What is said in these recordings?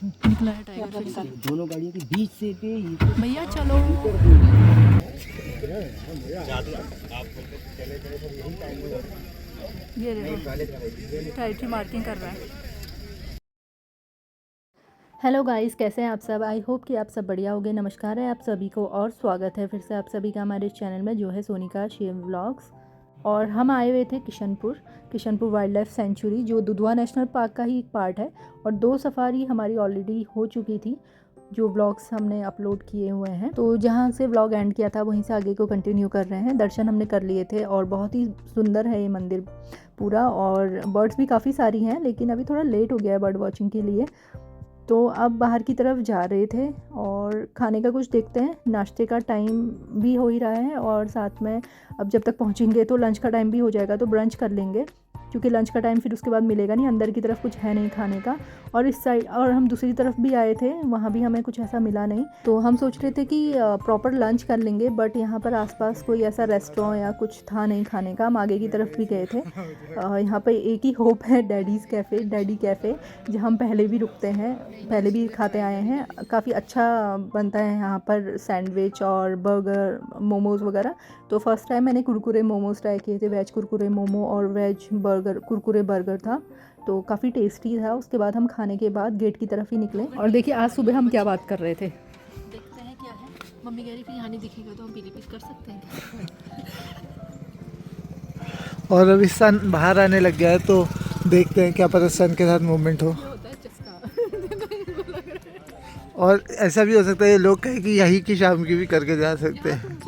निकला है टाइगर फिर से। दोनों गाड़ियों के बीच से पे भैया चलो। ये देखो टाइटरी मार्किंग कर रहा है। हेलो गाइस, कैसे हैं आप सब। आई होप कि आप सब बढ़िया होंगे। नमस्कार है आप सभी को और स्वागत है फिर से आप सभी का हमारे चैनल में जो है सोनिका शेम व्लॉग्स। और हम आए हुए थे किशनपुर वाइल्ड लाइफ सेंचुरी, जो दुधवा नेशनल पार्क का ही एक पार्ट है। और 2 सफारी हमारी ऑलरेडी हो चुकी थी, जो व्लॉग्स हमने अपलोड किए हुए हैं। तो जहाँ से व्लॉग एंड किया था वहीं से आगे को कंटिन्यू कर रहे हैं। दर्शन हमने कर लिए थे और बहुत ही सुंदर है ये मंदिर पूरा। और बर्ड्स भी काफ़ी सारी हैं, लेकिन अभी थोड़ा लेट हो गया है बर्ड वॉचिंग के लिए। तो अब बाहर की तरफ जा रहे थे और खाने का कुछ देखते हैं। नाश्ते का टाइम भी हो ही रहा है और साथ में अब जब तक पहुंचेंगे तो लंच का टाइम भी हो जाएगा, तो ब्रंच कर लेंगे, क्योंकि लंच का टाइम फिर उसके बाद मिलेगा नहीं। अंदर की तरफ कुछ है नहीं खाने का। और इस साइड, और हम दूसरी तरफ भी आए थे, वहाँ भी हमें कुछ ऐसा मिला नहीं। तो हम सोच रहे थे कि प्रॉपर लंच कर लेंगे, बट यहाँ पर आसपास कोई ऐसा रेस्टोरेंट या कुछ था नहीं खाने का। हम आगे की तरफ भी गए थे। यहाँ पर एक ही होप है, डैडी कैफ़े, जहाँ हम पहले भी रुकते हैं, पहले भी खाते आए हैं। काफ़ी अच्छा बनता है यहाँ पर सैंडविच और बर्गर, मोमोज़ वगैरह। तो फर्स्ट टाइम मैंने कुरकुरे मोमोज़ ट्राई किए थे, वेज कुरकुरे मोमो और वेज बर्गर, कुरकुरे बर्गर था, तो काफ़ी टेस्टी था। उसके बाद हम खाने के बाद गेट की तरफ ही निकले। और देखिए आज सुबह हम क्या बात कर रहे थे। देखते हैं क्या है। मम्मी कह रही थी यहाँ नहीं दिखेगा तो हम पीली कर सकते हैं। और अभी सन बाहर आने लग गया है, तो देखते हैं क्या पता सन के साथ मूवमेंट हो। और ऐसा भी हो सकता है ये लोग कहें कि यही की शाम की भी करके जा सकते हैं।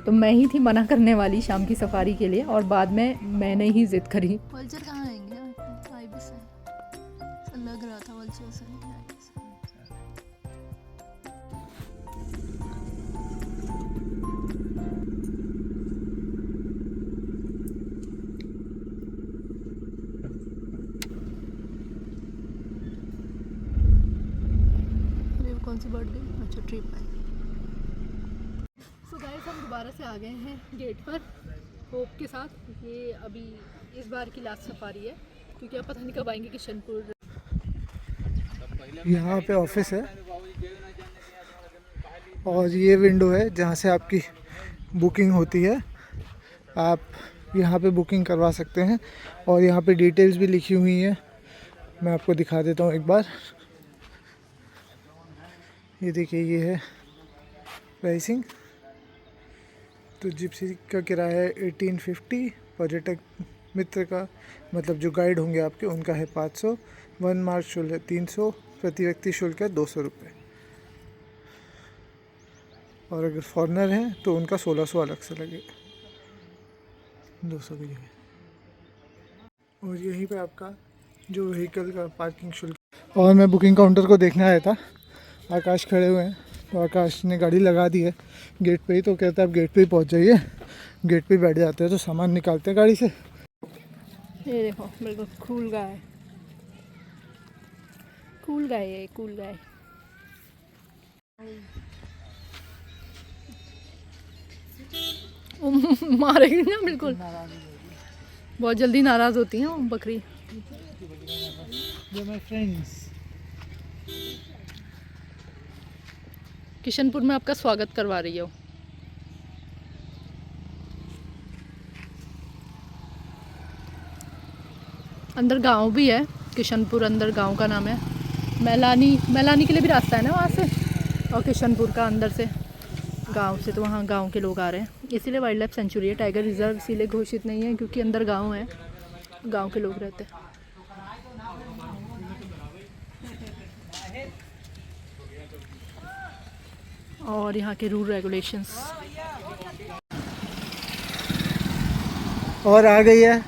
तो मैं ही थी मना करने वाली शाम की सफारी के लिए, और बाद में मैंने ही जिद करी। वल्चर कहाँ आएंगे? आइबिस है, लग रहा था वल्चर से। कौन सी बर्ड गई? अच्छा, ट्रिप है। सो गाइस, हम दोबारा से आ गए हैं गेट पर होप के साथ। ये अभी इस बार की लास्ट सफारी है, क्योंकि आप पता नहीं कब आएंगे किशनपुर। यहाँ पे ऑफिस है और ये विंडो है जहाँ से आपकी बुकिंग होती है। आप यहाँ पे बुकिंग करवा सकते हैं और यहाँ पे डिटेल्स भी लिखी हुई हैं। मैं आपको दिखा देता हूँ एक बार। ये देखिए, ये है प्राइसिंग। तो जिप्सी का किराया है 1850, पर्यटक मित्र का मतलब जो गाइड होंगे आपके उनका है 500, 1 मार्च शुल्क है 300, प्रति व्यक्ति शुल्क है 200 रुपये। और अगर फॉरेनर हैं तो उनका 1600 अलग से लगेगा, 200 की जगह। और यहीं पे आपका जो व्हीकल का पार्किंग शुल्क। और मैं बुकिंग काउंटर को देखने आया था, आकाश खड़े हुए हैं, तो आकाश ने गाड़ी लगा दी है गेट पे ही। तो कहता है आप गेट पे ही पहुंच जाइए, गेट पे बैठ जाते हैं तो सामान निकालते हैं गाड़ी से। ये देखो, बिल्कुल कूल गाय है, कूल गाय। मारेगी ना, बिल्कुल बहुत जल्दी नाराज होती हैं वो बकरी। किशनपुर में आपका स्वागत करवा रही हो। अंदर गांव भी है, किशनपुर अंदर गांव का नाम है। मैलानी के लिए भी रास्ता है ना वहाँ से, और किशनपुर का अंदर से गांव से, तो वहाँ गांव के लोग आ रहे हैं। इसीलिए वाइल्ड लाइफ सेंचुरी है। टाइगर रिजर्व इसीलिए घोषित नहीं है क्योंकि अंदर गांव है, गांव के लोग रहते हैं। और यहाँ के रूल रेगुलेशंस। और आ गई है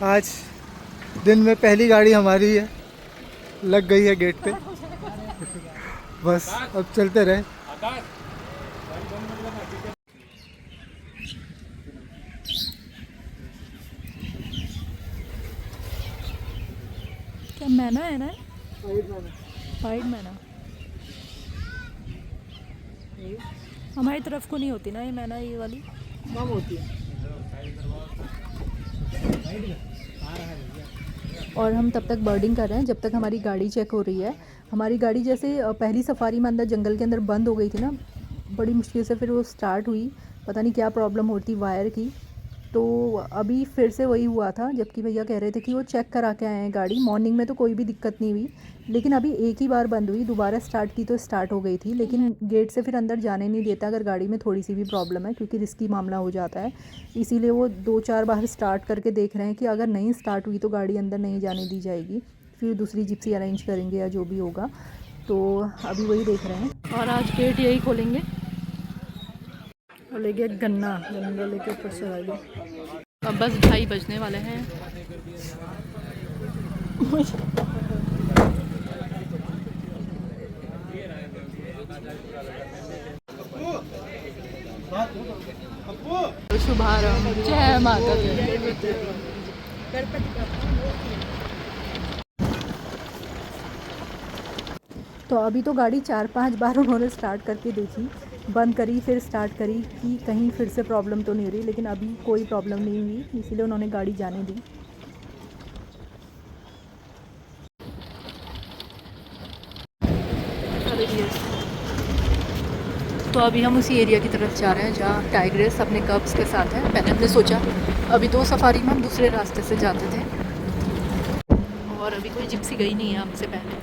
आज दिन में पहली गाड़ी हमारी है, लग गई है गेट पे। बस अब चलते रहे। क्या मैना है ना? वाइट मैना। हमारी तरफ को नहीं होती ना ये मैना, ये वाली कम होती है। और हम तब तक बर्डिंग कर रहे हैं जब तक हमारी गाड़ी चेक हो रही है। हमारी गाड़ी जैसे पहली सफारी में अंदर जंगल के अंदर बंद हो गई थी ना, बड़ी मुश्किल से फिर वो स्टार्ट हुई, पता नहीं क्या प्रॉब्लम होती वायर की। तो अभी फिर से वही हुआ था, जबकि भैया कह रहे थे कि वो चेक करा के आए हैं गाड़ी। मॉर्निंग में तो कोई भी दिक्कत नहीं हुई, लेकिन अभी एक ही बार बंद हुई, दोबारा स्टार्ट की तो स्टार्ट हो गई थी, लेकिन गेट से फिर अंदर जाने नहीं देता अगर गाड़ी में थोड़ी सी भी प्रॉब्लम है, क्योंकि रिस्की मामला हो जाता है। इसीलिए वो 2-4 बार स्टार्ट करके देख रहे हैं कि अगर नहीं स्टार्ट हुई तो गाड़ी अंदर नहीं जाने दी जाएगी, फिर दूसरी जिप्सी अरेंज करेंगे या जो भी होगा। तो अभी वही देख रहे हैं और आज गेट यही खोलेंगे। और ले गया गन्ना लेके ऊपर से आ गया। अब बस 2:30 बजने वाले हैं। शुभारंभ, जय माता दी। तो अभी तो गाड़ी 4-5 बार उन्होंने स्टार्ट करके देखी, बंद करी फिर स्टार्ट करी कि कहीं फिर से प्रॉब्लम तो नहीं हो रही, लेकिन अभी कोई प्रॉब्लम नहीं हुई, इसीलिए उन्होंने गाड़ी जाने दी। तो अभी हम उसी एरिया की तरफ जा रहे हैं जहाँ टाइग्रेस अपने कब्स के साथ है। पहले हमने सोचा अभी 2 सफारी में हम दूसरे रास्ते से जाते थे, और अभी कोई जिप्सी गई नहीं है हमसे पहले।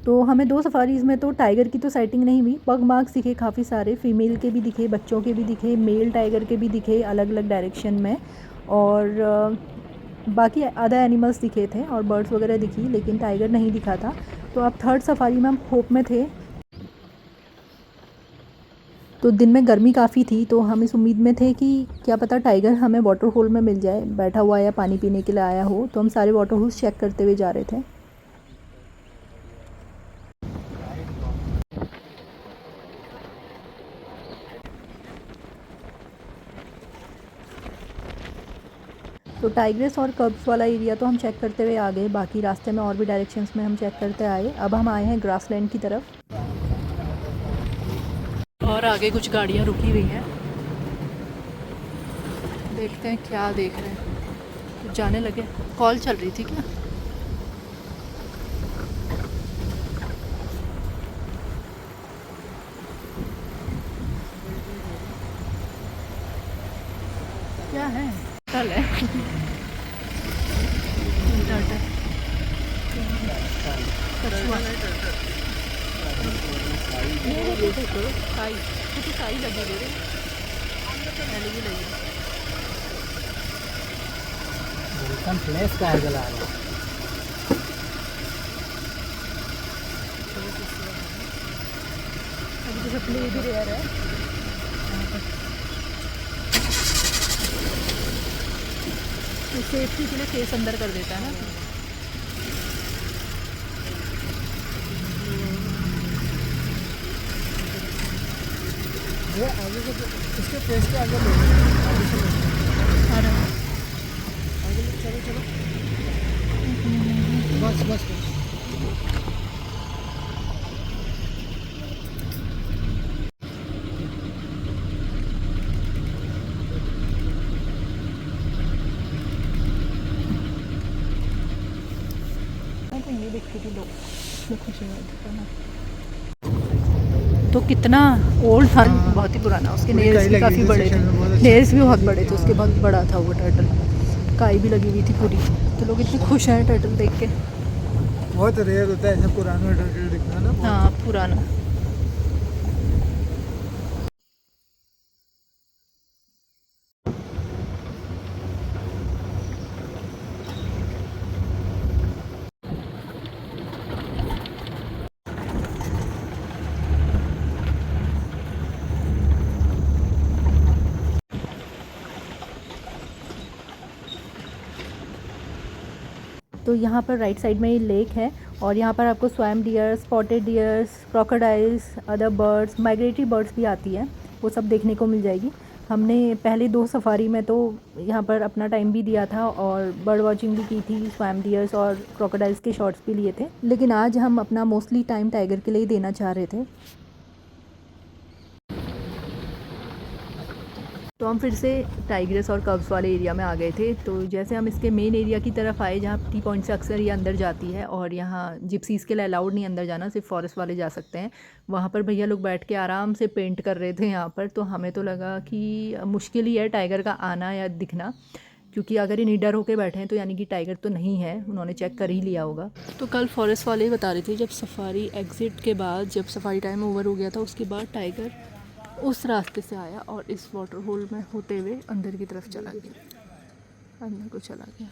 तो हमें 2 सफारीज़ में तो टाइगर की तो साइटिंग नहीं हुई, पग मार्क्स दिखे काफ़ी सारे, फीमेल के भी दिखे, बच्चों के भी दिखे, मेल टाइगर के भी दिखे अलग अलग डायरेक्शन में, और बाकी अदर एनिमल्स दिखे थे और बर्ड्स वगैरह दिखी, लेकिन टाइगर नहीं दिखा था। तो अब 3rd सफारी में हम होप में थे। तो दिन में गर्मी काफ़ी थी, तो हम इस उम्मीद में थे कि क्या पता टाइगर हमें वाटर होल में मिल जाए, बैठा हुआ या पानी पीने के लिए आया हो। तो हम सारे वाटर होल्स चेक करते हुए जा रहे थे। तो टाइग्रेस और कब्स वाला एरिया तो हम चेक करते हुए आ गए, बाकी रास्ते में और भी डायरेक्शंस में हम चेक करते आए। अब हम आए हैं ग्रासलैंड की तरफ, और आगे कुछ गाड़ियाँ रुकी हुई हैं, देखते हैं क्या देख रहे हैं। तो जाने लगे। कॉल चल रही थी क्या? क्या है? कल है कछुआ। साई लगी मेरे लगी। फ्लैश का जला अभी जैसे प्ले भी रेयर है। तो सेफ्टी के लिए फेस अंदर कर देता है ना। ये आगे को इसके फेस के आगे ले आगे से और आगे चलो चलो बस बस बस। ये देखती थी लोग, खुशी में तो कितना ओल्ड था, बहुत ही पुराना। उसके नेल्स भी काफ़ी बड़े थे, नेल्स भी बहुत बड़े थे उसके, बहुत बड़ा था वो टर्टल, काई भी लगी हुई थी पूरी। तो लोग इतने खुश हैं टर्टल देख के। बहुत रेयर होता है ऐसा पुराना टर्टल दिखना ना। हाँ पुराना। तो यहाँ पर राइट साइड में ये लेक है, और यहाँ पर आपको swamp deer, spotted deers, crocodiles, other birds, migratory birds भी आती है, वो सब देखने को मिल जाएगी। हमने पहले 2 सफारी में तो यहाँ पर अपना टाइम भी दिया था और बर्ड वॉचिंग भी की थी, स्वैम डियर्स और क्रोकोडाइल्स के शॉट्स भी लिए थे, लेकिन आज हम अपना मोस्टली टाइम टाइगर के लिए देना चाह रहे थे। तो हम फिर से टाइग्रेस और कब्स वाले एरिया में आ गए थे। तो जैसे हम इसके मेन एरिया की तरफ आए जहाँ टी पॉइंट से अक्सर ये अंदर जाती है और यहाँ जिप्सीज़ के लिए अलाउड नहीं अंदर जाना, सिर्फ फॉरेस्ट वाले जा सकते हैं। वहाँ पर भैया लोग बैठ के आराम से पेंट कर रहे थे यहाँ पर। तो हमें तो लगा कि मुश्किल ही है टाइगर का आना या दिखना, क्योंकि अगर ये निडर होकर बैठे हैं तो यानी कि टाइगर तो नहीं है, उन्होंने चेक कर ही लिया होगा। तो कल फॉरेस्ट वाले ही बता रहे थे जब सफारी एग्ज़िट के बाद, जब सफारी टाइम ओवर हो गया था उसके बाद टाइगर उस रास्ते से आया और इस वाटर होल में होते हुए अंदर की तरफ चला गया, अंदर को चला गया।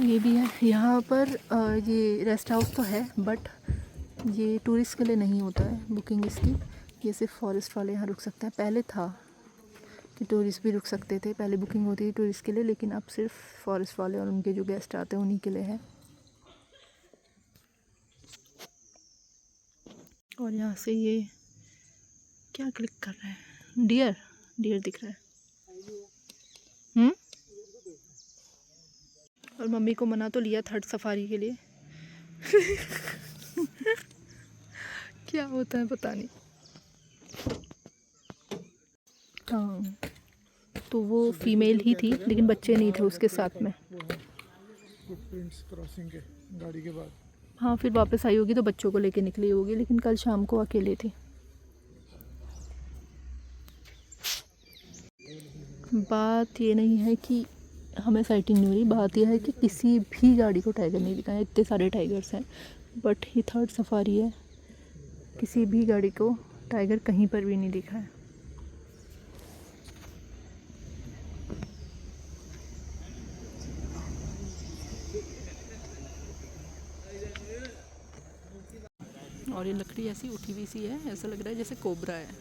ये भी है यहाँ पर ये रेस्ट हाउस तो है, बट ये टूरिस्ट के लिए नहीं होता है बुकिंग इसकी, ये सिर्फ फॉरेस्ट वाले यहाँ रुक सकते हैं। पहले था कि टूरिस्ट भी रुक सकते थे, पहले बुकिंग होती थी टूरिस्ट के लिए, लेकिन अब सिर्फ फॉरेस्ट वाले और उनके जो गेस्ट आते हैं उन्हीं के लिए है। और यहाँ से ये क्या क्लिक कर रहा है, डियर दिख रहा है। और मम्मी को मना तो लिया थर्ड सफारी के लिए क्या होता है पता नहीं। हाँ, तो वो फीमेल ही थी लेकिन बच्चे नहीं थे उसके साथ में। फुटप्रिंट्स क्रॉसिंग के गाड़ी के बाद। हाँ, फिर वापस आई होगी तो बच्चों को लेके निकली होगी, लेकिन कल शाम को अकेले थी। बात ये नहीं है कि हमें साइटिंग नहीं हो रही, बात यह है कि किसी भी गाड़ी को टाइगर नहीं दिखा है। इतने सारे टाइगर्स हैं बट ये थर्ड सफारी है, किसी भी गाड़ी को टाइगर कहीं पर भी नहीं दिखा है। और ये लकड़ी ऐसी उठी हुई सी है, ऐसा लग रहा है जैसे कोबरा है।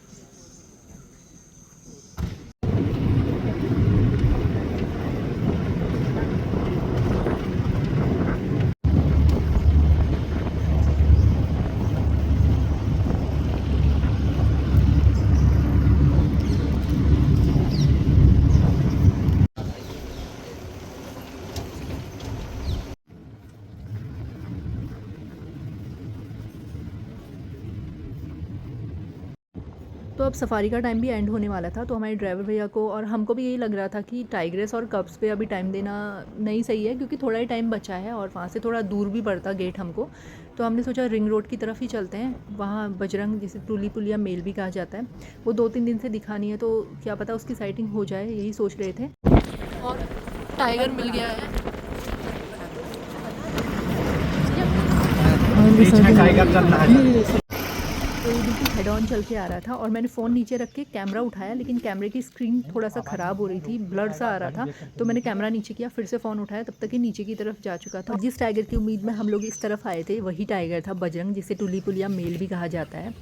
तो अब सफारी का टाइम भी एंड होने वाला था, तो हमारे ड्राइवर भैया को और हमको भी यही लग रहा था कि टाइग्रेस और कब्स पे अभी टाइम देना नहीं सही है, क्योंकि थोड़ा ही टाइम बचा है और वहाँ से थोड़ा दूर भी पड़ता गेट हमको। तो हमने सोचा रिंग रोड की तरफ ही चलते हैं, वहाँ बजरंग जिसे टूली पुलिया मेल भी कहा जाता है, वो 2-3 दिन से दिखा नहीं है, तो क्या पता उसकी साइटिंग हो जाए, यही सोच रहे थे। और टाइगर मिल गया है। टाइगर चल रहा है। तो ये बिल्कुल हेड ऑन चल के आ रहा था और मैंने फ़ोन नीचे रख के कैमरा उठाया, लेकिन कैमरे की स्क्रीन थोड़ा सा ख़राब हो रही थी, ब्लर सा आ रहा था। तो मैंने कैमरा नीचे किया, फिर से फ़ोन उठाया, तब तक ये नीचे की तरफ जा चुका था। और जिस टाइगर की उम्मीद में हम लोग इस तरफ आए थे वही टाइगर था, बजरंग, जिसे टूली पुलिया मेल भी कहा जाता है।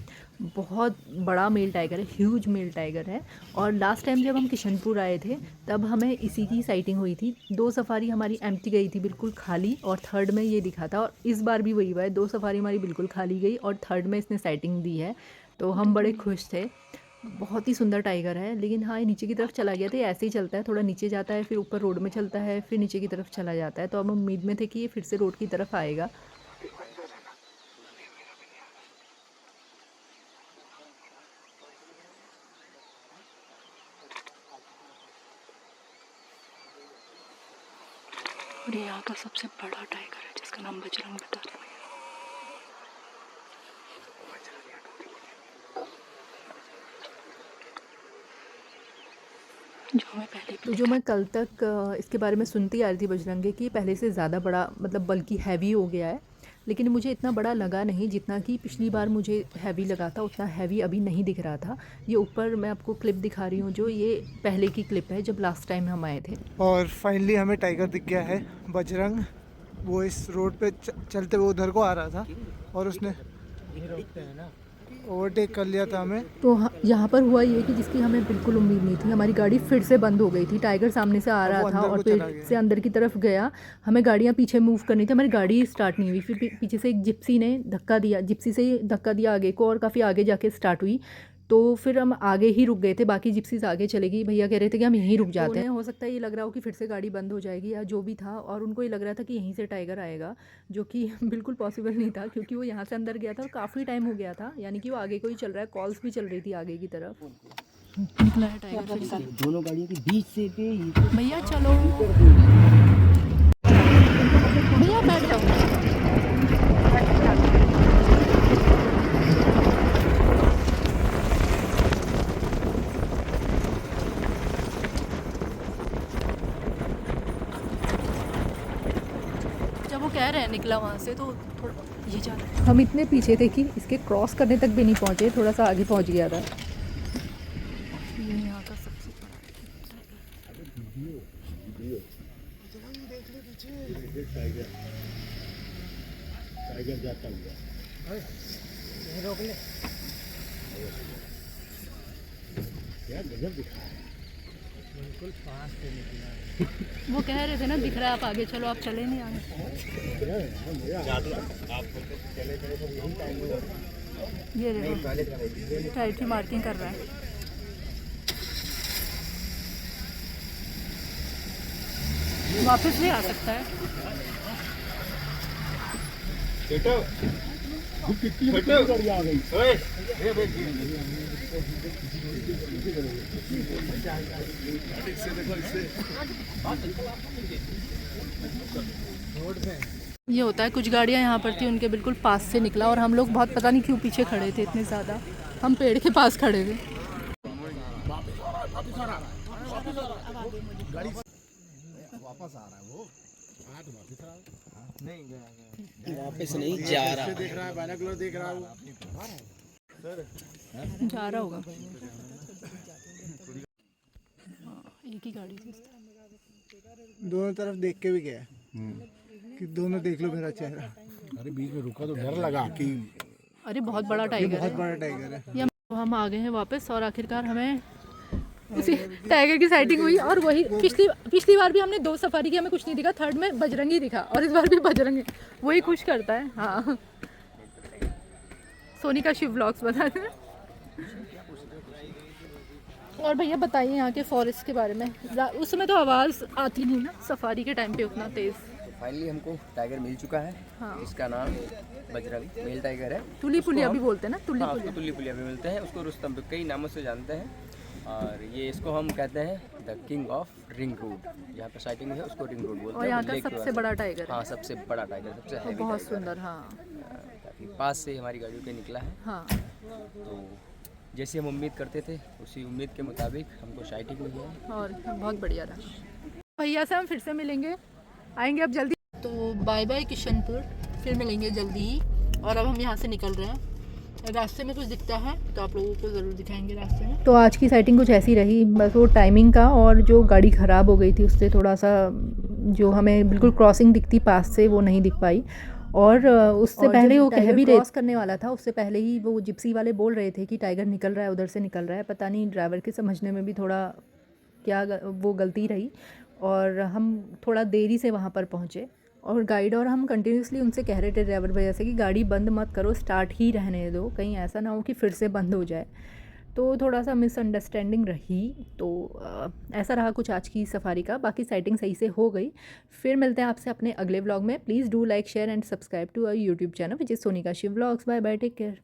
बहुत बड़ा मेल टाइगर है, ह्यूज मेल टाइगर है। और लास्ट टाइम जब हम किशनपुर आए थे तब हमें इसी की साइटिंग हुई थी। 2 सफारी हमारी एम्प्टी गई थी, बिल्कुल खाली, और थर्ड में ये दिखा था। और इस बार भी वही हुआ है, 2 सफारी हमारी बिल्कुल खाली गई और थर्ड में इसने साइटिंग दी है, तो हम बड़े खुश थे। बहुत ही सुंदर टाइगर है, लेकिन हाँ ये नीचे की तरफ चला गया था। ये ऐसे ही चलता है, थोड़ा नीचे जाता है, फिर ऊपर रोड में चलता है, फिर नीचे की तरफ चला जाता है। तो हम उम्मीद में थे कि ये फिर से रोड की तरफ आएगा। और ये यहाँ का सबसे बड़ा टाइगर है जिसका नाम बजरंग बता रहे हैं। जो मैं कल तक इसके बारे में सुनती आ रही थी बजरंगी की, पहले से ज़्यादा बड़ा, मतलब बल्कि हैवी हो गया है, लेकिन मुझे इतना बड़ा लगा नहीं जितना कि पिछली बार मुझे हैवी लगा था। उतना हैवी अभी नहीं दिख रहा था। ये ऊपर मैं आपको क्लिप दिखा रही हूँ, जो ये पहले की क्लिप है जब लास्ट टाइम हम आए थे। और फाइनली हमें टाइगर दिख गया है, बजरंग। वो इस रोड पे चलते हुए उधर को आ रहा था और उसने ओवरटेक कर लिया था हमें। तो यहाँ पर हुआ ये कि जिसकी हमें बिल्कुल उम्मीद नहीं थी, हमारी गाड़ी फिर से बंद हो गई थी। टाइगर सामने से आ रहा था और फिर से अंदर की तरफ गया। हमें गाड़ियाँ पीछे मूव करनी थी, हमारी गाड़ी स्टार्ट नहीं हुई। फिर पीछे से एक जिप्सी ने धक्का दिया, जिप्सी से धक्का दिया आगे को, और काफ़ी आगे जाके स्टार्ट हुई। तो फिर हम आगे ही रुक गए थे, बाकी जिप्सीज आगे चलेगी। भैया कह रहे थे कि हम यहीं रुक जाते हैं। हो सकता है ये लग रहा हो कि फिर से गाड़ी बंद हो जाएगी या जो भी था, और उनको ये लग रहा था कि यहीं से टाइगर आएगा, जो कि बिल्कुल पॉसिबल नहीं था, क्योंकि वो यहाँ से अंदर गया था और काफ़ी टाइम हो गया था, यानी कि वो आगे को ही चल रहा है। कॉल्स भी चल रही थी आगे की तरफ। निकला है टाइगर फिर से। दोनों गाड़ियों के बीच से पे भैया चलो, भैया बैठ जाओ। जब वो कह रहे हैं निकला वहाँ से तो थोड़ा ये जा रहा है। हम इतने पीछे थे कि इसके क्रॉस करने तक भी नहीं पहुँचे, थोड़ा सा आगे पहुँच गया था। ये यहाँ का सबसे टाइगर जाता हुआ रोक ले। क्या गजब दिखा है, बिल्कुल पास से निकला। वो कह रहे थे ना दिख रहा है, आप आगे चलो, आप चले नहीं आगे। ये देखो टाइट की मार्किंग कर रहा है। वापस भी आ सकता है। आ गई। ये होता है, कुछ गाड़ियाँ यहाँ पर थी उनके बिल्कुल पास से निकला और हम लोग बहुत पता नहीं क्यों पीछे खड़े थे इतने ज़्यादा, हम पेड़ के पास खड़े थे। वापस आ रहा है वो, नहीं वापस नहीं जा रहा है, देख रहा है बाइनोकुलर देख रहा है, जा रहा होगा। हाँ, एक ही गाड़ी थी। दोनों तरफ देख के भी गया कि दोनों देख लो मेरा चेहरा। अरे बीच में रुका तो डर लगा कि अरे बहुत बड़ा टाइगर बहुत है। बड़ा टाइगर है। ये हम आ गए हैं वापस और आखिरकार हमें उसी टाइगर की साइटिंग हुई। और वही पिछली बार भी हमने 2 सफारी की, हमें कुछ नहीं दिखा, थर्ड में बजरंगी दिखा और इस बार भी बजरंगी, वही खुश करता है। हाँ, सोनी का शिव व्लॉग्स बताते हैं। और भैया बताइए यहाँ के फॉरेस्ट के बारे में। उस समय तो आवाज़ आती नहीं ना सफारी के टाइम पे उतना तेज़। फाइनली हमको टाइगर मिल चुका है। हाँ। इसका नाम बजरंग मेल टाइगर है। तुली पुलिया भी बोलते हैं ना, तुली हाँ, पुलिया। उसको तुल्ली पुलिया भी मिलते हैं, उसको रुस्तम भी कई नामों से जानते हैं। और ये इसको हम कहते हैं the king of ring road, जहाँ पे साइटिंग है उसको रिंग रोड बोलते हैं। और यहाँ वो का लेक के सबसे पास बड़ा है। टाइगर है। हाँ, सबसे बड़ा टाइगर, सबसे और हैवी बहुत टाइगर। सुंदर। हाँ काफ़ी पास से हमारी गाड़ियों के निकला है। हाँ, तो जैसे हम उम्मीद करते थे उसी उम्मीद के मुताबिक हमको साइटिंग हुई है। और बहुत बढ़िया रहा। भैया से हम फिर से मिलेंगे, आएंगे अब जल्दी। तो बाय बाय किशनपुर, फिर मिलेंगे जल्दी ही। और अब हम यहाँ से निकल रहे हैं। रास्ते में कुछ दिखता है तो आप लोगों को ज़रूर दिखाएंगे रास्ते में। तो आज की साइटिंग कुछ ऐसी रही, बस वो टाइमिंग का और जो गाड़ी ख़राब हो गई थी उससे थोड़ा सा, जो हमें बिल्कुल क्रॉसिंग दिखती पास से वो नहीं दिख पाई। और उससे पहले वो कह भी क्रॉस करने वाला था, उससे पहले ही वो जिप्सी वाले बोल रहे थे कि टाइगर निकल रहा है, उधर से निकल रहा है। पता नहीं ड्राइवर के समझने में भी थोड़ा क्या वो गलती रही और हम थोड़ा देरी से वहाँ पर पहुँचे। और गाइड और हम कंटिन्यूसली उनसे कह रहे थे ड्राइवर भैया से कि गाड़ी बंद मत करो, स्टार्ट ही रहने दो, कहीं ऐसा ना हो कि फिर से बंद हो जाए। तो थोड़ा सा मिसअंडरस्टैंडिंग रही। तो ऐसा रहा कुछ आज की सफारी का। बाकी साइटिंग सही से हो गई। फिर मिलते हैं आपसे अपने अगले व्लॉग में। Please do like share and subscribe to our YouTube channel which is Sonika Shiv vlogs. Bye bye, take care.